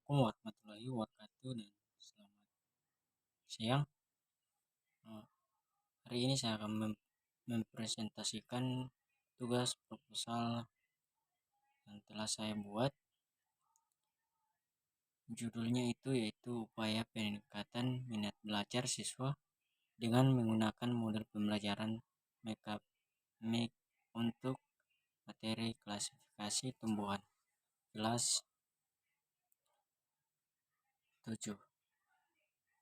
Assalamualaikum warahmatullahi wabarakatuh dan selamat siang. Eh, Hari ini saya akan mempresentasikan tugas proposal yang telah saya buat. Judulnya itu yaitu upaya peningkatan minat belajar siswa dengan menggunakan model pembelajaran makeup untuk materi klasifikasi tumbuhan kelas 7.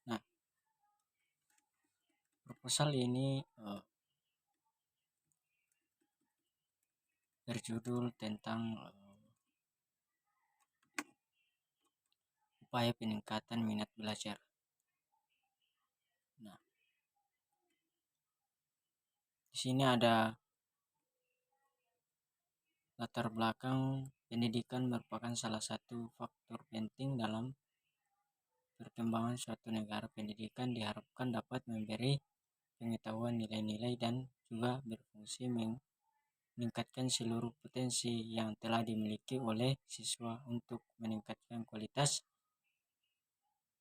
Nah, proposal ini berjudul tentang upaya peningkatan minat belajar. Nah, di sini ada latar belakang pendidikan merupakan salah satu faktor penting dalam perkembangan suatu negara. Pendidikan diharapkan dapat memberi pengetahuan, nilai-nilai, dan juga berfungsi meningkatkan seluruh potensi yang telah dimiliki oleh siswa untuk meningkatkan kualitas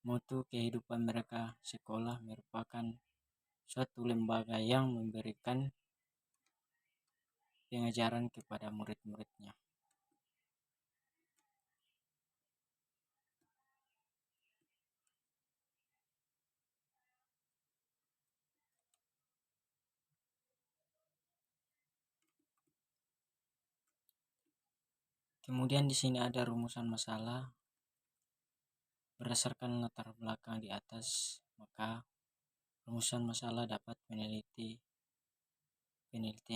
mutu kehidupan mereka. Sekolah merupakan suatu lembaga yang memberikan pengajaran kepada murid-muridnya. Kemudian di sini ada rumusan masalah. Berdasarkan latar belakang di atas, maka rumusan masalah dapat penelitian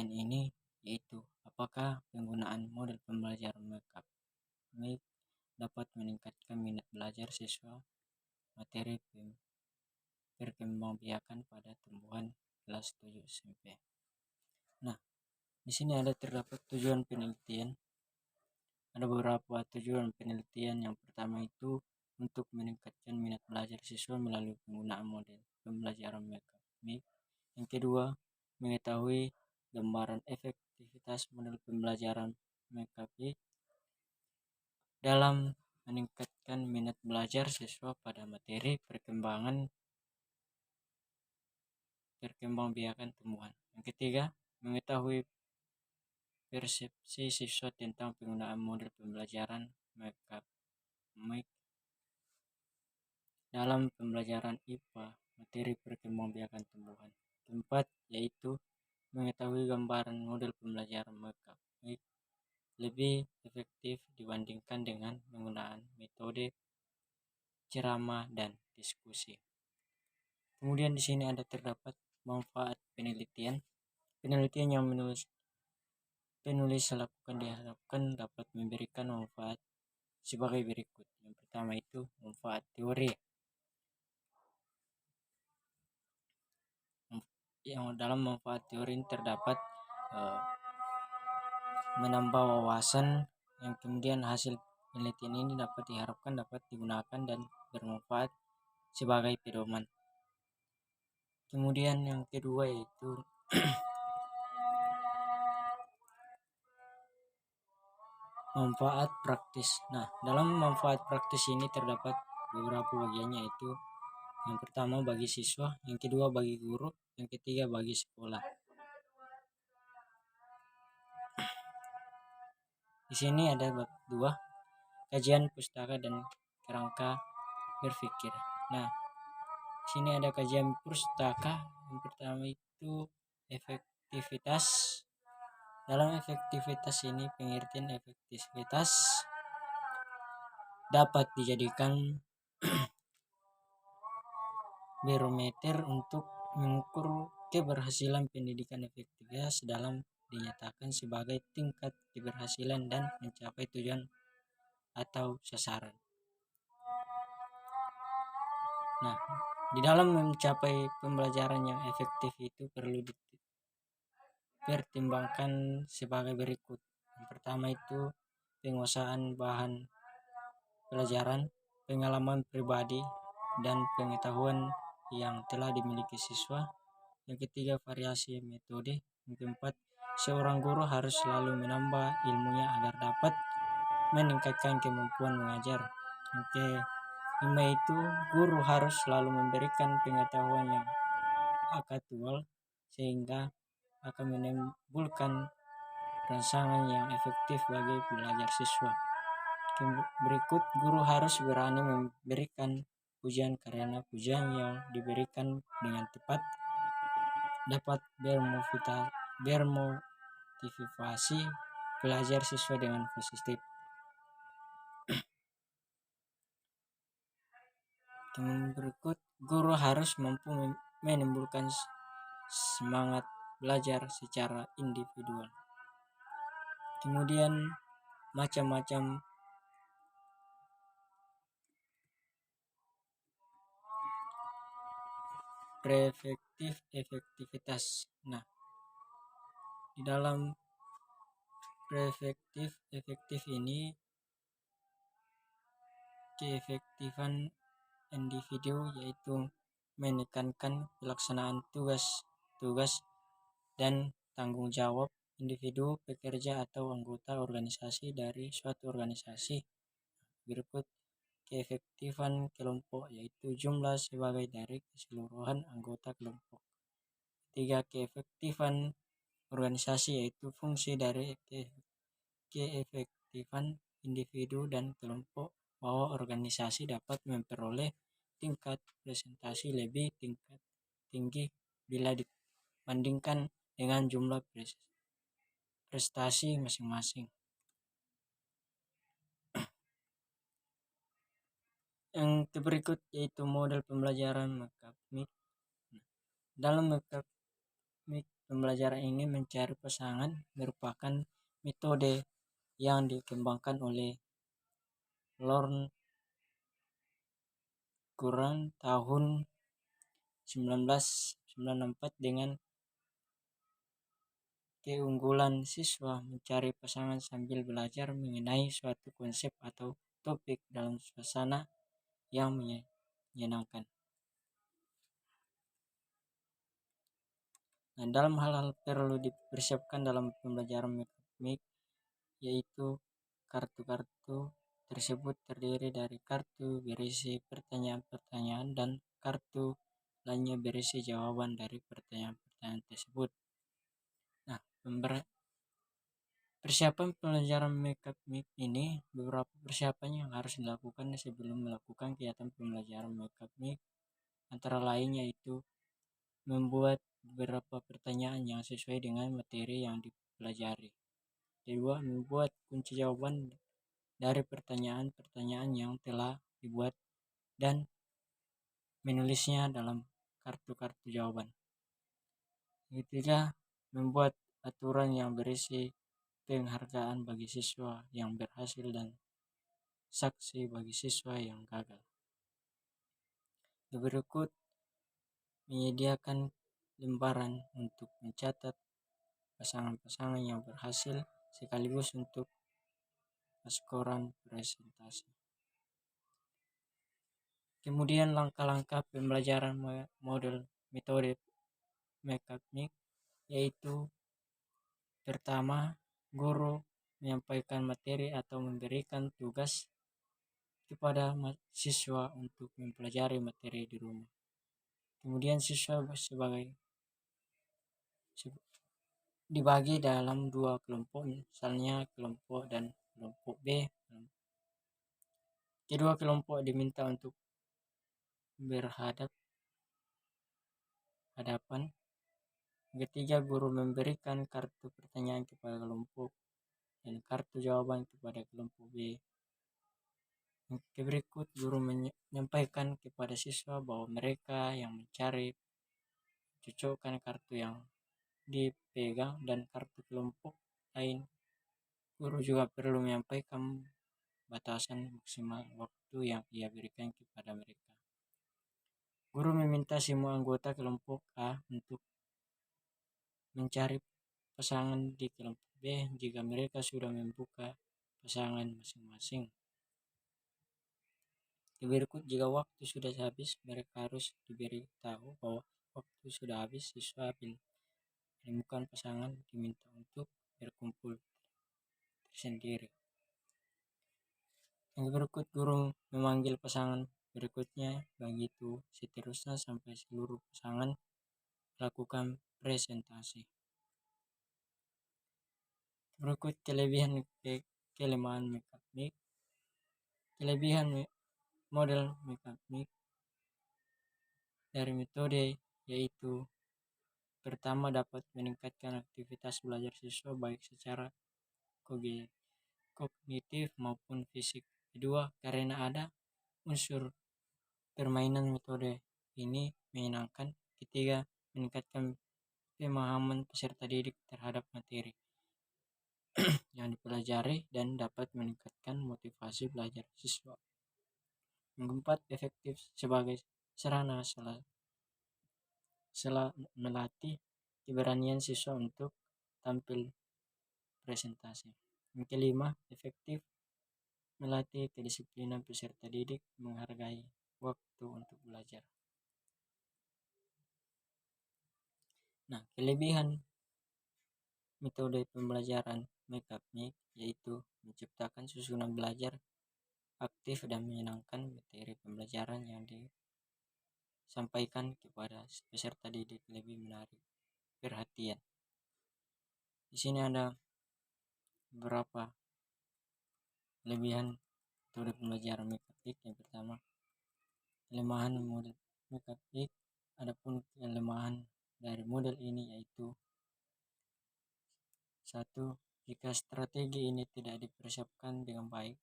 ini, yaitu apakah penggunaan model pembelajaran makeup dapat meningkatkan minat belajar siswa materi perkembangbiakan pada tumbuhan kelas 7 SMP. Nah, di sini terdapat tujuan penelitian. Ada beberapa tujuan penelitian. Yang pertama itu untuk meningkatkan minat belajar siswa melalui penggunaan model pembelajaran makeup. Yang kedua, mengetahui gambaran efektivitas model pembelajaran makeup dalam meningkatkan minat belajar siswa pada materi perkembangbiakan tumbuhan. Yang ketiga, mengetahui persepsi siswa tentang penggunaan model pembelajaran makeup dalam pembelajaran IPA materi perkembangbiakan tumbuhan. Keempat, yaitu mengetahui gambaran model pembelajaran makeup lebih efektif dibandingkan dengan penggunaan metode ceramah dan diskusi. Kemudian di sini terdapat manfaat penelitian. Penelitian yang penulis lakukan diharapkan dapat memberikan manfaat sebagai berikut. Yang pertama itu manfaat teori. Yang dalam manfaat teori terdapat menambah wawasan, yang kemudian hasil penelitian ini dapat diharapkan dapat digunakan dan bermanfaat sebagai pedoman. Kemudian yang kedua yaitu manfaat praktis. Nah, dalam manfaat praktis ini terdapat beberapa bagiannya, yaitu yang pertama bagi siswa, yang kedua bagi guru, yang ketiga bagi sekolah. Di sini ada bab 2, kajian pustaka dan kerangka berpikir. Nah, di sini ada kajian pustaka. Yang pertama itu efektivitas. Dalam efektivitas ini, pengertian efektivitas dapat dijadikan barometer untuk mengukur keberhasilan pendidikan. Efektivitas dalam dinyatakan sebagai tingkat keberhasilan dan mencapai tujuan atau sasaran. Nah, di dalam mencapai pembelajaran yang efektif itu perlu dipertimbangkan sebagai berikut. Yang pertama itu penguasaan bahan pelajaran, pengalaman pribadi, dan pengetahuan yang telah dimiliki siswa. Yang ketiga, variasi metode. Yang keempat, seorang guru harus selalu menambah ilmunya agar dapat meningkatkan kemampuan mengajar. Oke, 5 itu guru harus selalu memberikan pengetahuan yang aktual sehingga akan menimbulkan rangsangan yang efektif bagi belajar siswa. Berikut, guru harus berani memberikan pujian karena pujian yang diberikan dengan tepat dapat bermotivasi belajar siswa dengan positif. Kemudian berikut, guru harus mampu menimbulkan semangat belajar secara individual. Kemudian macam-macam efektivitas. Nah, di dalam efektif ini keefektifan individu yaitu menekankan pelaksanaan tugas dan tanggung jawab individu, pekerja atau anggota organisasi dari suatu organisasi. Berikut keefektifan kelompok yaitu jumlah sebagai dari keseluruhan anggota kelompok. Ketiga, keefektifan organisasi yaitu fungsi dari keefektifan individu dan kelompok bahwa organisasi dapat memperoleh tingkat presentasi lebih tinggi bila dibandingkan dengan jumlah prestasi masing-masing. Yang berikut yaitu model pembelajaran akademik. Dalam akademik, pembelajaran ini mencari pasangan merupakan metode yang dikembangkan oleh Lorne Curran tahun 1994 dengan keunggulan siswa mencari pasangan sambil belajar mengenai suatu konsep atau topik dalam suasana yang menyenangkan. Nah, dalam hal-hal perlu dipersiapkan dalam pembelajaran akademik yaitu kartu-kartu tersebut terdiri dari kartu berisi pertanyaan-pertanyaan dan kartu lainnya berisi jawaban dari pertanyaan-pertanyaan tersebut. Nah, persiapan pembelajaran akademik ini beberapa persiapan yang harus dilakukan sebelum melakukan kegiatan pembelajaran akademik, antara lain yaitu membuat beberapa pertanyaan yang sesuai dengan materi yang dipelajari. Kedua, membuat kunci jawaban dari pertanyaan-pertanyaan yang telah dibuat dan menulisnya dalam kartu-kartu jawaban. Ketiga, membuat aturan yang berisi penghargaan bagi siswa yang berhasil dan saksi bagi siswa yang gagal. Berikut menyediakan lembaran untuk mencatat pasangan-pasangan yang berhasil sekaligus untuk skor presentasi. Kemudian langkah-langkah pembelajaran model metode akademik yaitu pertama, guru menyampaikan materi atau memberikan tugas kepada siswa untuk mempelajari materi di rumah. Kemudian siswa dibagi dalam 2 kelompok, misalnya kelompok dan kelompok B. Kedua kelompok diminta untuk berhadapan. Ketiga, guru memberikan kartu pertanyaan kepada kelompok dan kartu jawaban kepada kelompok B. Berikut, guru menyampaikan kepada siswa bahwa mereka yang mencari cocokkan kartu yang dipegang dan kartu kelompok lain. Guru juga perlu menyampaikan batasan maksimal waktu yang ia berikan kepada mereka. Guru meminta semua anggota kelompok A untuk mencari pasangan di kelompok B jika mereka sudah membuka pasangan masing-masing. Berikut, jika waktu sudah habis, mereka harus diberitahu bahwa waktu sudah habis. Siswa menemukan pasangan diminta untuk berkumpul tersendiri. Yang berikut, guru memanggil pasangan berikutnya, begitu seterusnya sampai seluruh pasangan lakukan presentasi. Berikut kelebihan kelemahan makeup mic. Kelebihan model makeup mic dari metode yaitu: pertama, dapat meningkatkan aktivitas belajar siswa baik secara kognitif maupun fisik. Kedua, karena ada unsur permainan, metode ini menyenangkan. Ketiga, meningkatkan pemahaman peserta didik terhadap materi yang dipelajari dan dapat meningkatkan motivasi belajar siswa. Yang keempat, efektif sebagai sarana melatih keberanian siswa untuk tampil presentasi. Yang kelima, efektif melatih kedisiplinan peserta didik menghargai waktu untuk belajar. Nah, kelebihan metode pembelajaran makeup mic yaitu menciptakan susunan belajar aktif dan menyenangkan. Materi pembelajaran yang disampaikan kepada peserta didik lebih menarik perhatian. Di sini ada beberapa kelebihan metode pembelajaran makeup mic. Yang pertama, kelemahan model makeup mic. Adapun kelemahan dari model ini yaitu: satu, jika strategi ini tidak dipersiapkan dengan baik,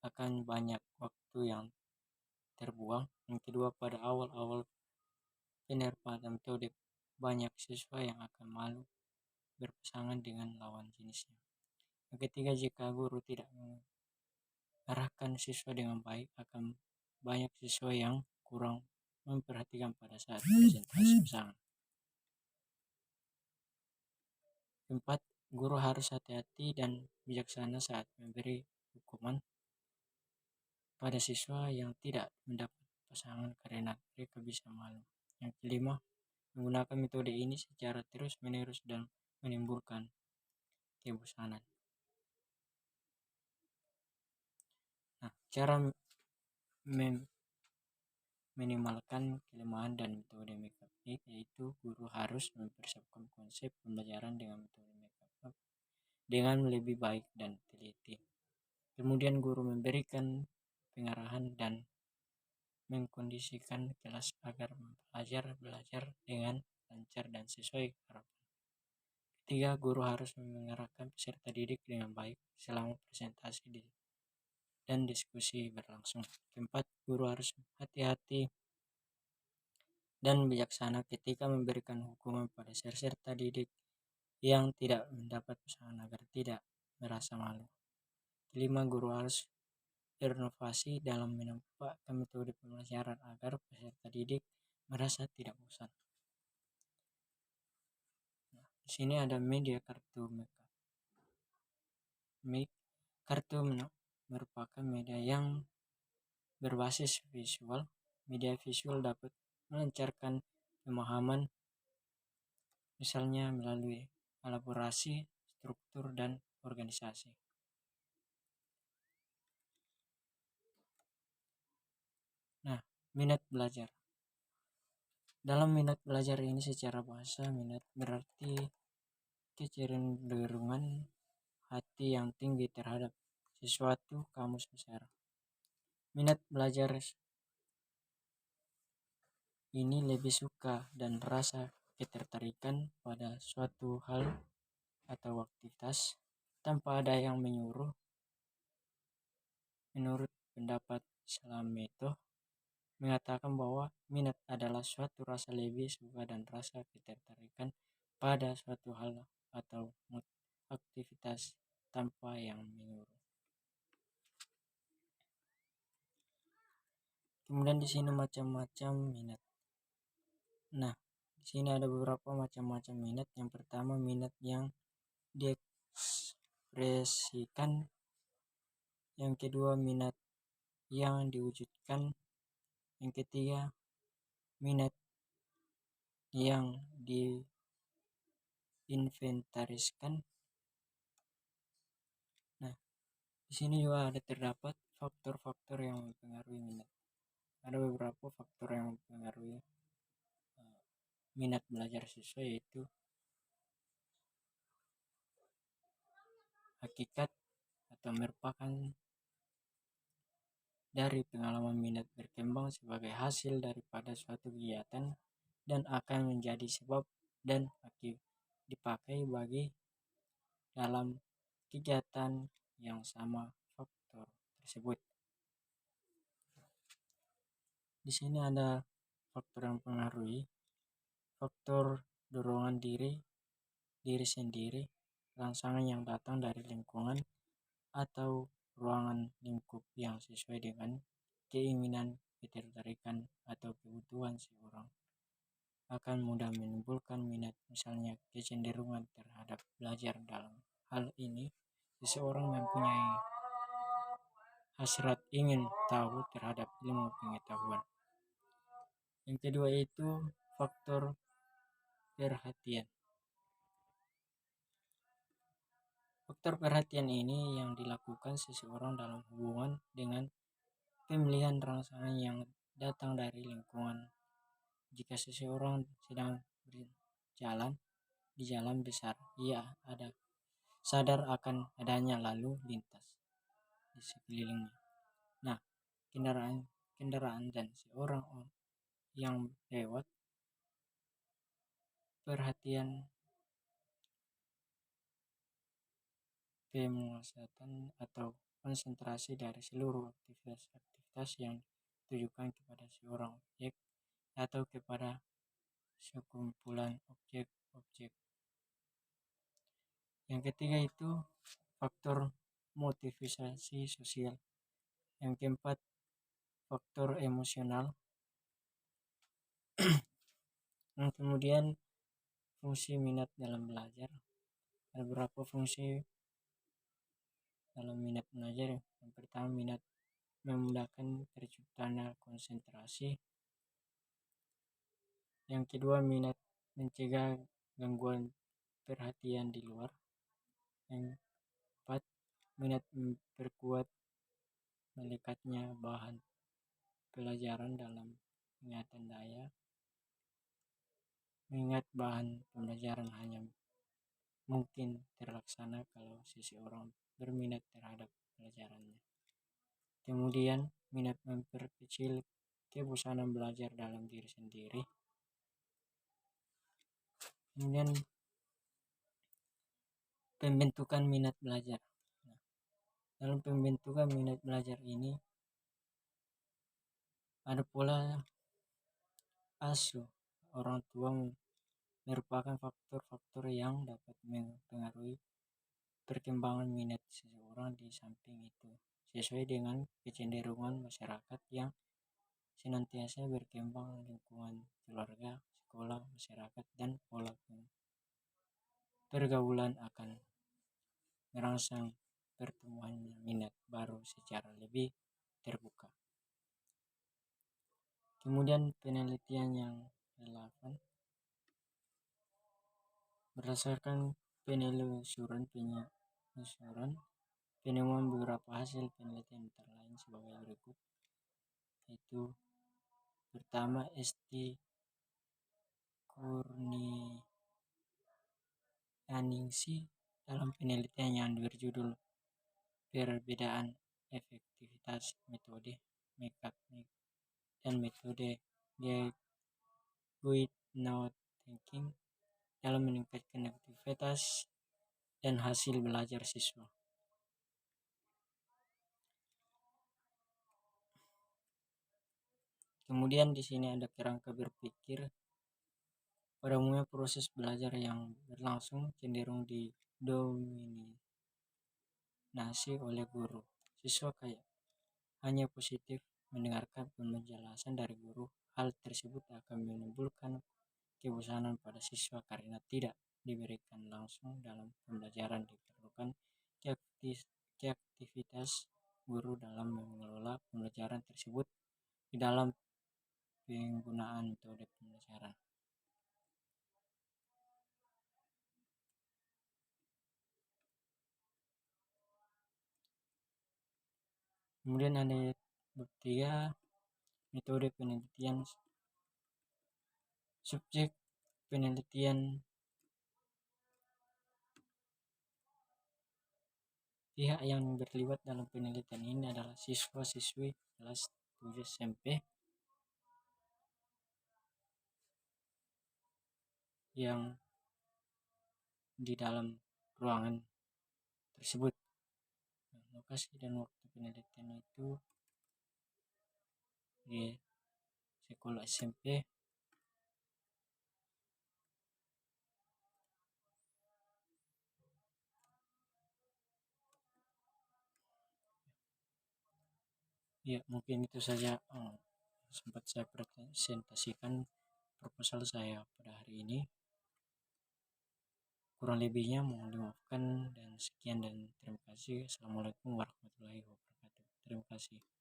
akan banyak waktu yang terbuang. Yang kedua, pada awal-awal penerapan metode, banyak siswa yang akan malu berpasangan dengan lawan jenisnya. Yang ketiga, jika guru tidak mengarahkan siswa dengan baik, akan banyak siswa yang kurang memperhatikan pada saat presentasi pasangan. Keempat, guru harus hati-hati dan bijaksana saat memberi hukuman pada siswa yang tidak mendapat pasangan karena mereka bisa malu. Yang kelima, menggunakan metode ini secara terus-menerus dan menimbulkan kebosanan. Nah, cara minimalkan kelemahan dan metode makeup mic yaitu: guru harus mempersiapkan konsep pembelajaran dengan metode makeup mic dengan lebih baik dan teliti. Kemudian guru memberikan pengarahan dan mengkondisikan kelas agar pelajar belajar dengan lancar dan sesuai harapan. Ketiga, guru harus mengarahkan peserta didik dengan baik selama presentasi dan diskusi berlangsung. Keempat, guru harus hati-hati dan bijaksana ketika memberikan hukuman pada peserta didik yang tidak mendapat pasangan agar tidak merasa malu. Kelima, guru harus berinovasi dalam menempatkan metode pembelajaran agar peserta didik merasa tidak bosan. Nah, di sini ada media kartu makeup mic. Kartu merupakan media yang berbasis visual. Media visual dapat melancarkan pemahaman, misalnya melalui elaborasi, struktur, dan organisasi. Nah, minat belajar. Dalam minat belajar ini secara bahasa, minat berarti kecenderungan hati yang tinggi terhadap sesuatu kamus besar. Minat belajar ini lebih suka dan rasa ketertarikan pada suatu hal atau aktivitas tanpa ada yang menyuruh. Menurut pendapat Slameto mengatakan bahwa minat adalah suatu rasa lebih suka dan rasa ketertarikan pada suatu hal atau aktivitas tanpa yang menyuruh. Kemudian di sini macam-macam minat. Nah, di sini ada beberapa macam-macam minat. Yang pertama, minat yang diekspresikan. Yang kedua, minat yang diwujudkan. Yang ketiga, minat yang diinventariskan. Nah, di sini juga ada terdapat faktor-faktor yang mempengaruhi minat. Ada beberapa faktor yang mempengaruhi minat belajar siswa, yaitu hakikat atau merupakan dari pengalaman minat berkembang sebagai hasil daripada suatu kegiatan dan akan menjadi sebab dan dipakai bagi dalam kegiatan yang sama faktor tersebut. Di sini ada faktor yang mempengaruhi, faktor dorongan diri sendiri, rangsangan yang datang dari lingkungan atau ruangan lingkup yang sesuai dengan keinginan, ketertarikan, atau kebutuhan seorang akan mudah menimbulkan minat. Misalnya kecenderungan terhadap belajar. Dalam hal ini seseorang mempunyai hasrat ingin tahu terhadap ilmu pengetahuan. Yang kedua itu faktor perhatian. Faktor perhatian ini yang dilakukan seseorang dalam hubungan dengan pemilihan rangsangan yang datang dari lingkungan. Jika seseorang sedang berjalan di jalan besar, ia ada sadar akan adanya lalu lintas di sekelilingnya. Nah, kendaraan dan seorang yang lewat, perhatian pemusatan atau konsentrasi dari seluruh aktivitas yang ditujukan kepada seorang objek atau kepada sekumpulan objek-objek. Yang ketiga itu faktor motivasi sosial. Yang keempat, faktor emosional. Yang kemudian fungsi minat dalam belajar. Ada beberapa fungsi dalam minat belajar. Yang pertama, minat memudahkan terciptanya konsentrasi. Yang kedua, minat mencegah gangguan perhatian di luar. Yang keempat, minat memperkuat melekatnya bahan pelajaran dalam ingatan daya. Mengingat bahan pembelajaran hanya mungkin terlaksana kalau seseorang berminat terhadap pelajarannya. Kemudian, minat memperkecil kebosanan belajar dalam diri sendiri. Kemudian, pembentukan minat belajar. Nah, dalam pembentukan minat belajar ini ada pola asuh orang tua merupakan faktor-faktor yang dapat mempengaruhi perkembangan minat seseorang. Di samping itu, sesuai dengan kecenderungan masyarakat yang senantiasa berkembang, lingkungan keluarga, sekolah, masyarakat, dan pola pergaulan akan merangsang pertumbuhannya minat baru secara lebih terbuka. Kemudian penelitian yang relevan. Berdasarkan penelusuran penemuan beberapa hasil penelitian antara lain sebagai berikut, yaitu pertama, Esti Kurnianingsih dalam penelitian yang berjudul Perbedaan Efektivitas Metode Mekanik dan Metode Guided Note Taking dalam meningkatkan aktivitas dan hasil belajar siswa. Kemudian di sini ada kerangka berpikir. Pada umumnya proses belajar yang berlangsung cenderung didominasi oleh guru. Siswa hanya positif mendengarkan penjelasan dari guru. Hal tersebut akan menimbulkan kebosanan pada siswa karena tidak diberikan langsung dalam pembelajaran. Diperlukan kreativitas guru dalam mengelola pembelajaran tersebut di dalam penggunaan metode pembelajaran. Kemudian ada bab 3, metode penelitian. Subjek penelitian pihak yang terlibat dalam penelitian ini adalah siswa-siswi kelas 7 SMP yang di dalam ruangan tersebut. Lokasi dan waktu penelitian itu di sekolah SMP ya. Mungkin itu saja sempat saya presentasikan proposal saya pada hari ini. Kurang lebihnya mohon dimaafkan, dan sekian dan terima kasih. Assalamualaikum warahmatullahi wabarakatuh. Terima kasih.